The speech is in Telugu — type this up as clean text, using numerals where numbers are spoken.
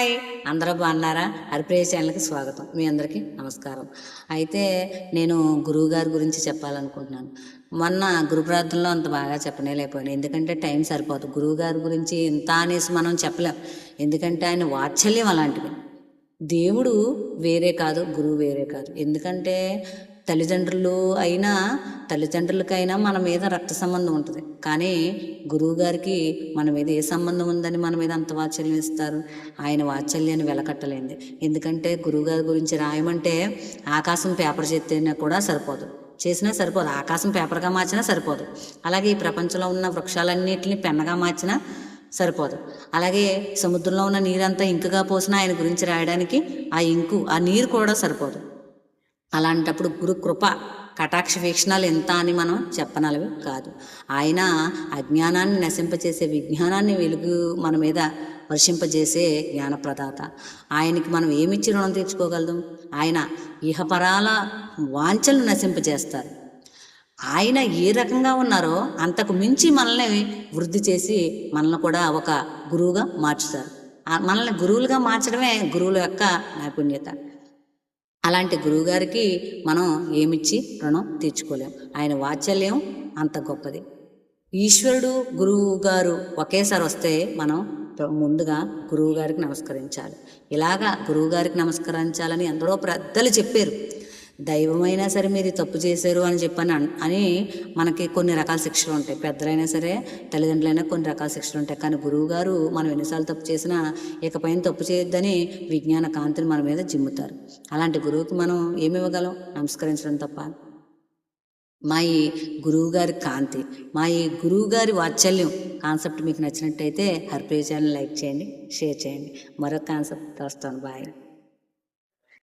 హాయ్, అందరూ బాగున్నారా? హరిప్రియ ఛానల్కి స్వాగతం. మీ అందరికీ నమస్కారం. అయితే నేను గురువుగారి గురించి చెప్పాలనుకుంటున్నాను. మొన్న గురు ప్రార్థనలో అంత బాగా చెప్పనేలేకపోయాను, ఎందుకంటే టైం సరిపోదు. గురువుగారి గురించి ఇంత అనేసి మనం చెప్పలేం, ఎందుకంటే ఆయన వాత్సల్యం అలాంటిది. దేవుడు వేరే కాదు, గురువు వేరే కాదు. ఎందుకంటే తల్లిదండ్రులకైనా మన మీద రక్త సంబంధం ఉంటుంది, కానీ గురువుగారికి మన మీద ఏ సంబంధం ఉందని మన మీద అంత వాత్సల్యం ఇస్తారు? ఆయన వాత్సల్యాన్ని వెలకట్టలేంది. ఎందుకంటే గురువుగారి గురించి రాయమంటే ఆకాశం పేపర్ చేస్తేనే కూడా చేసినా సరిపోదు, ఆకాశం పేపర్గా మార్చినా సరిపోదు. అలాగే ఈ ప్రపంచంలో ఉన్న వృక్షాలన్నింటినీ పెన్నగా మార్చినా సరిపోదు. అలాగే సముద్రంలో ఉన్న నీరంతా ఇంకుగా పోసినా ఆయన గురించి రాయడానికి ఆ నీరు కూడా సరిపోదు. అలాంటప్పుడు గురు కృప కటాక్ష వీక్షణాలు ఎంత అని మనం చెప్పనలవి కాదు. ఆయన అజ్ఞానాన్ని నశింపచేసే విజ్ఞానాన్ని వెలుగు మన మీద వర్షింపజేసే జ్ఞానప్రదాత. ఆయనకి మనం ఏమిచ్చి రుణం తీర్చుకోగలదు? ఆయన ఇహపరాల వాంఛలు నశింపజేస్తారు. ఆయన ఏ రకంగా ఉన్నారో అంతకు మించి మనల్ని వృద్ధి చేసి మనల్ని కూడా ఒక గురువుగా మార్చుతారు. మనల్ని గురువులుగా మార్చడమే గురువుల యొక్క నైపుణ్యత. అలాంటి గురువుగారికి మనం ఏమిచ్చి రుణం తీర్చుకోలేం. ఆయన వాత్సల్యం అంత గొప్పది. ఈశ్వరుడు గురువు గారు ఒకేసారి వస్తే మనం ముందుగా గురువుగారికి నమస్కరించాలి. ఇలాగా గురువుగారికి నమస్కరించాలని ఎందరో పెద్దలు చెప్పారు. దైవమైనా సరే మీరు తప్పు చేశారు అని అని మనకి కొన్ని రకాల శిక్షలు ఉంటాయి. పెద్దలైనా సరే తల్లిదండ్రులైనా కొన్ని రకాల శిక్షలు ఉంటాయి. కానీ గురువుగారు మనం ఎన్నిసార్లు తప్పు చేసినా ఇకపైన తప్పు చేయొద్దని విజ్ఞాన కాంతిని మన మీద జిమ్ముతారు. అలాంటి గురువుకి మనం ఏమి ఇవ్వగలం? నమస్కరించడం తప్ప. మా ఈ గురువుగారి కాంతి, మా ఈ గురువుగారి వాత్సల్యం కాన్సెప్ట్ మీకు నచ్చినట్టయితే హరిప్రియ ఛానల్ లైక్ చేయండి, షేర్ చేయండి. మరొక కాన్సెప్ట్ వస్తాను. బాయ్.